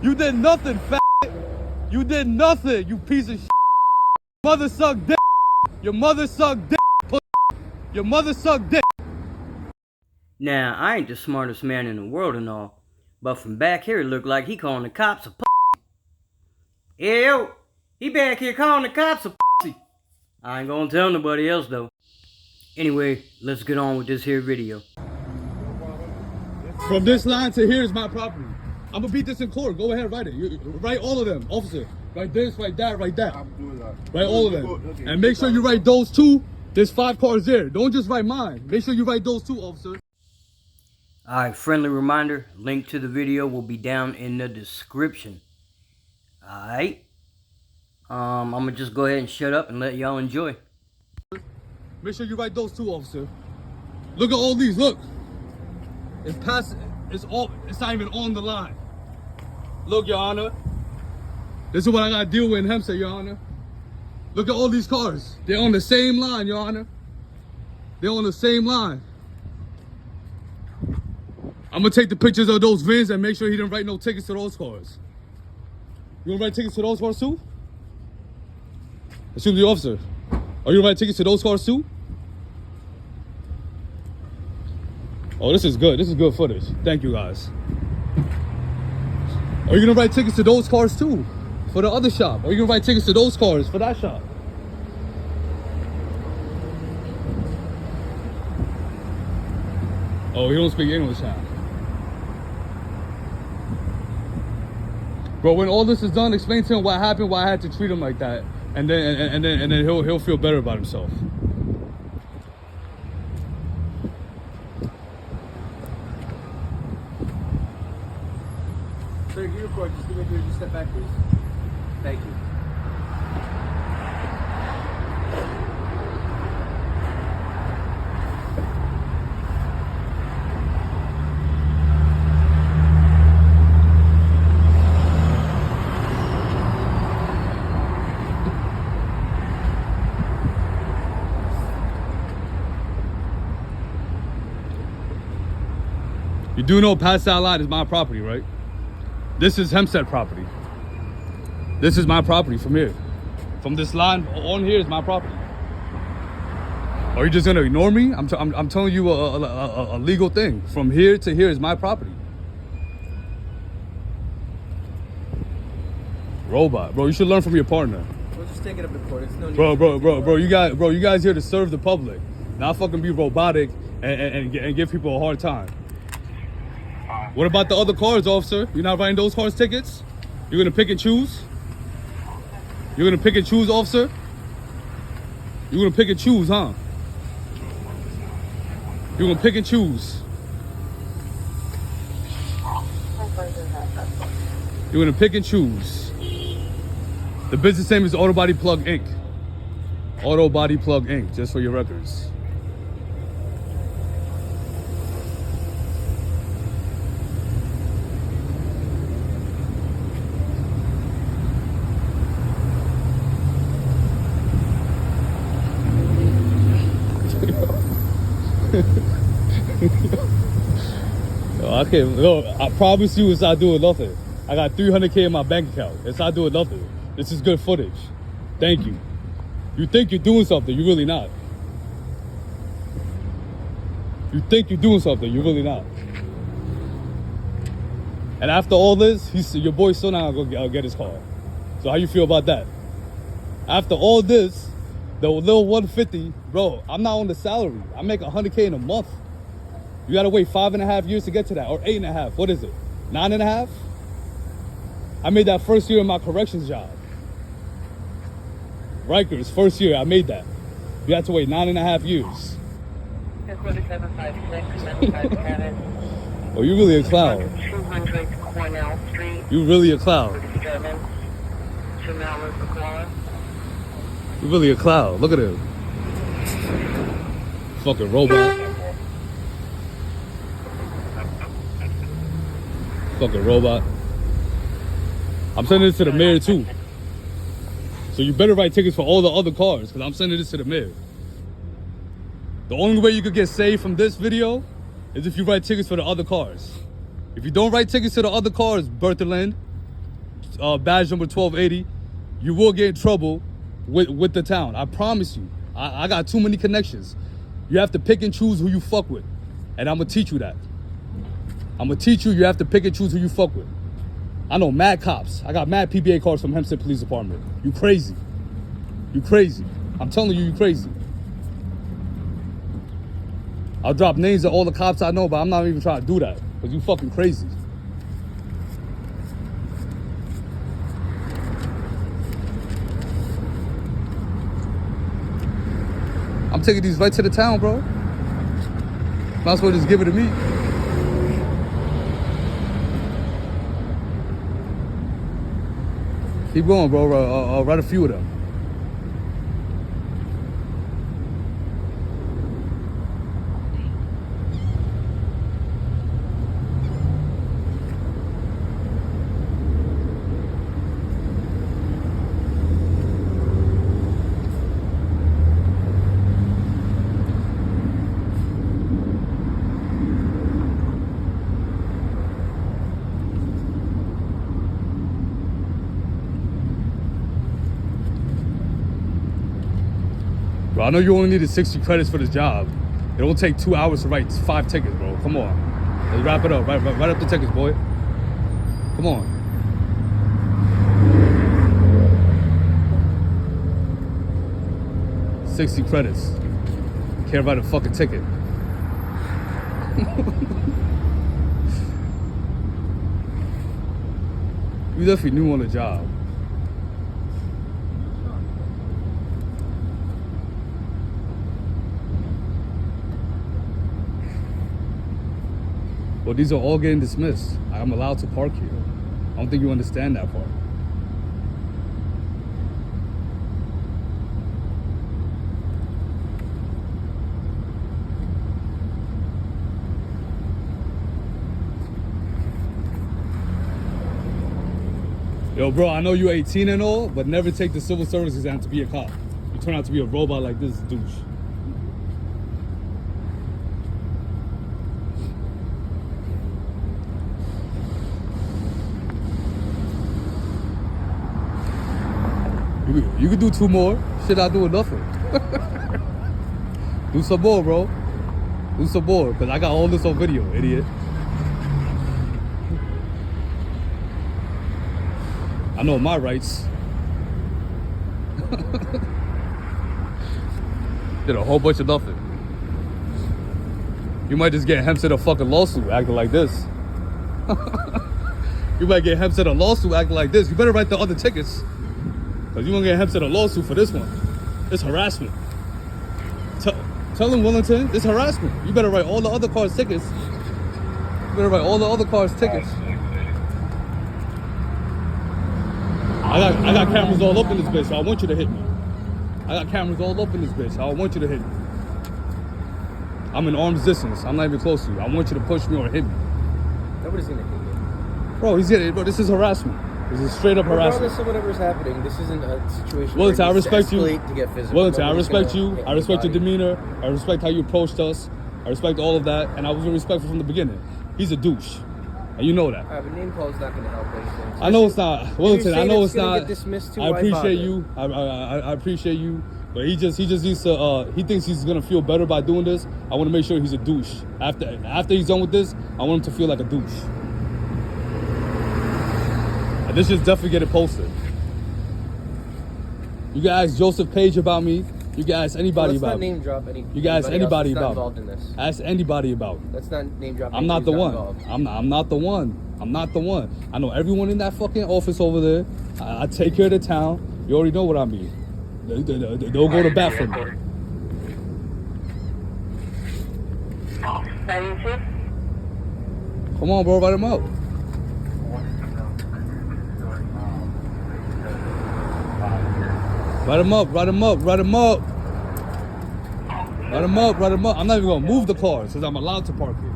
You did nothing, fat. You did nothing, you piece of shit. Mother sucked dick. Your mother sucked dick. Your mother sucked dick. Now, I ain't the smartest man in the world and all, but from back here it looked like he calling the cops a pussy. Ew, he back here calling the cops a pussy. I ain't gonna tell nobody else though. Anyway, let's get on with this here video. From this line to here is my property. I'm gonna beat this in court. Go ahead, write it. Write all of them, officer. Write this, write that, write that. I'm doing that. Write all of them. Okay. And make sure you write those two. There's 5 cars there. Don't just write mine. Make sure you write those two, officer. Alright, friendly reminder, link to the video will be down in the description. Alright. I'm gonna just go ahead and shut up and let y'all enjoy. Make sure you write those two, officer. Look at all these, look. It's past, it's not even on the line. Look, Your Honor. This is what I gotta deal with in Hempstead, Your Honor. Look at all these cars. They're on the same line, Your Honor. They're on the same line. I'm gonna take the pictures of those vans and make sure he didn't write no tickets to those cars. You gonna write tickets to those cars too? Excuse me, officer. Are you gonna write tickets to those cars too? Oh, this is good. This is good footage. Thank you, guys. Are you gonna write tickets to those cars too? For the other shop? Or are you gonna write tickets to those cars for that shop? Oh, he don't speak English now. Bro, when all this is done, explain to him what happened, why I had to treat him like that, and then he'll feel better about himself. Sir, you record. Just give me here. Just step back, please. Thank you. You do know past that line is my property, right? This is Hempstead property. This is my property from here. From this line on here is my property. Are you just gonna ignore me? I'm telling you a legal thing. From here to here is my property. Robot, bro. You should learn from your partner. We'll just take it up to court. It's no need. Bro. You guys here to serve the public, not fucking be robotic and give people a hard time. What about the other cars, officer? You're not writing those cars tickets? You're gonna pick and choose? You're gonna pick and choose, officer? You're gonna pick and choose, huh? You're gonna pick and choose. You're gonna pick and choose. The business name is Auto Body Plug Inc. Auto Body Plug Inc. Just for your records. I promise you it's not doing nothing. I got 300K in my bank account. It's not doing nothing. This is good footage. Thank you. You think you're doing something, you're really not. You think you're doing something, you're really not. And after all this, your boy's still not gonna go get his car. So how you feel about that? After all this, the little 150, bro, I'm not on the salary. I make 100K in a month. You gotta wait 5.5 years to get to that, or 8.5. What is it? 9.5? I made that first year in my corrections job. Rikers, first year, I made that. You had to wait 9.5 years. Oh, you really a clown. 200 Cornell Street. You really a clown. 2 hours per car. You really a clown. Look at him. Fucking robot. Fucking robot. I'm sending this to the mayor too. So you better write tickets for all the other cars, because I'm sending this to the mayor. The only way you could get saved from this video is if you write tickets for the other cars. If you don't write tickets to the other cars, Bertha Lynn, badge number 1280, you will get in trouble with the town. I promise you. I got too many connections. You have to pick and choose who you fuck with. And I'm going to teach you that. I'm going to teach you have to pick and choose who you fuck with. I know mad cops. I got mad PBA cards from Hempstead Police Department. You crazy. You crazy. I'm telling you, you crazy. I'll drop names of all the cops I know, but I'm not even trying to do that. Because you fucking crazy. I'm taking these right to the town, bro. Might as well just give it to me. Keep going, bro. Write a few of them. Bro, I know you only needed 60 credits for this job. It won't take 2 hours to write 5 tickets, bro. Come on. Let's wrap it up. Write up the tickets, boy. Come on. $60 credits. Can't write a fucking ticket. You definitely new on the job. Well, these are all getting dismissed. I'm allowed to park here. I don't think you understand that part. Yo, bro, I know you're 18 and all, but never take the civil service exam to be a cop. You turn out to be a robot like this douche. You can do 2 more. Shit, not doing nothing. Do some more, bro. Do some more, because I got all this on video, idiot. I know my rights. Did a whole bunch of nothing. You might just get Hempstead a fucking lawsuit acting like this. You might get Hempstead a lawsuit acting like this. You better write the other tickets. Because you won't get Hempstead a lawsuit for this one. It's harassment. Tell him, Wellington, it's harassment. You better write all the other cars' tickets. You better write all the other cars' tickets. I got cameras all up in this bitch, so I want you to hit me. I got cameras all up in this bitch, so I want you to hit me. I'm in arm's distance. I'm not even close to you. I want you to push me or hit me. Nobody's gonna hit you. Bro, this is harassment. This is straight up harassment. Regardless of whatever's happening, this isn't a situation Wellington, where I respect you. To get physical. Wellington, I Nobody's respect gonna you. hit I respect your anybody. demeanor. I respect how you approached us. I respect all of that. And I was respectful from the beginning. He's a douche. And you know that. Alright, but name call is not going to help anything. I know it's not. Wellington, I know it's not. Get dismissed too, I appreciate bother? you. I appreciate you. But he just needs to, he thinks he's going to feel better by doing this. I want to make sure he's a douche. After he's done with this, I want him to feel like a douche. And this should definitely get it posted. You can ask Joseph Page about me. You can ask anybody Let's about not me. name drop any. You can ask anybody else that's about not me. involved in this. Ask anybody about me. Let's not name drop. I'm not the one. Involved. I'm not the one. I'm not the one. I know everyone in that fucking office over there. I take care of the town. You already know what I mean. They'll go to bat for me. 92? Come on, bro, write them up. Write them up, write them up, write them up. Write them up, write them up. I'm not even gonna move the car since I'm allowed to park here.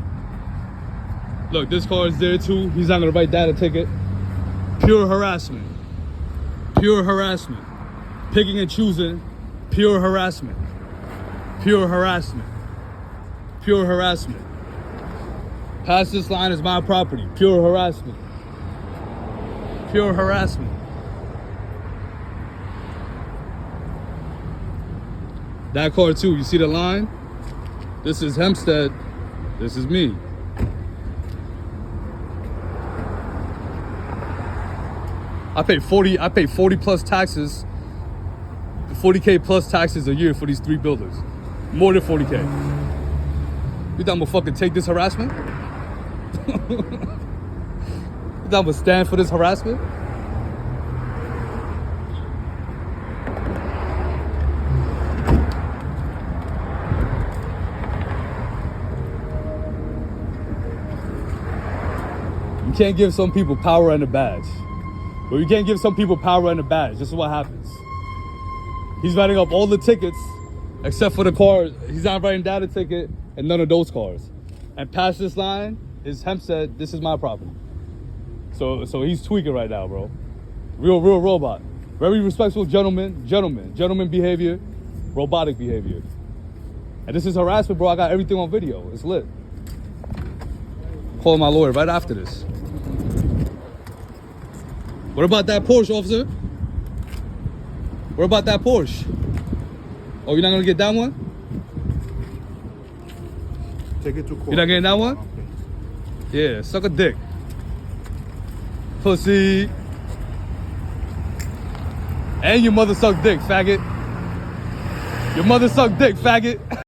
Look, this car is there too. He's not gonna write that a ticket. Pure harassment. Pure harassment. Picking and choosing. Pure harassment. Pure harassment. Pure harassment. Past this line is my property. Pure harassment. Pure harassment. That car too, you see the line? This is Hempstead, this is me. I pay 40 plus taxes, 40K plus taxes a year for these 3 buildings. More than 40K. You think I'm gonna fucking take this harassment? You think I'm gonna stand for this harassment? You can't give some people power and a badge. But you can't give some people power and a badge. This is what happens. He's writing up all the tickets except for the car. He's not writing down a ticket and none of those cars. And past this line is Hempstead, this is my property. So he's tweaking right now, bro. Real robot. Very respectful gentleman behavior, robotic behavior. And this is harassment, bro. I got everything on video. It's lit. Call my lawyer right after this. What about that Porsche, officer? What about that Porsche? Oh, you're not gonna get that one? Take it to court. You're not getting that one? Yeah, suck a dick. Pussy. And your mother suck dick, faggot. Your mother suck dick, faggot.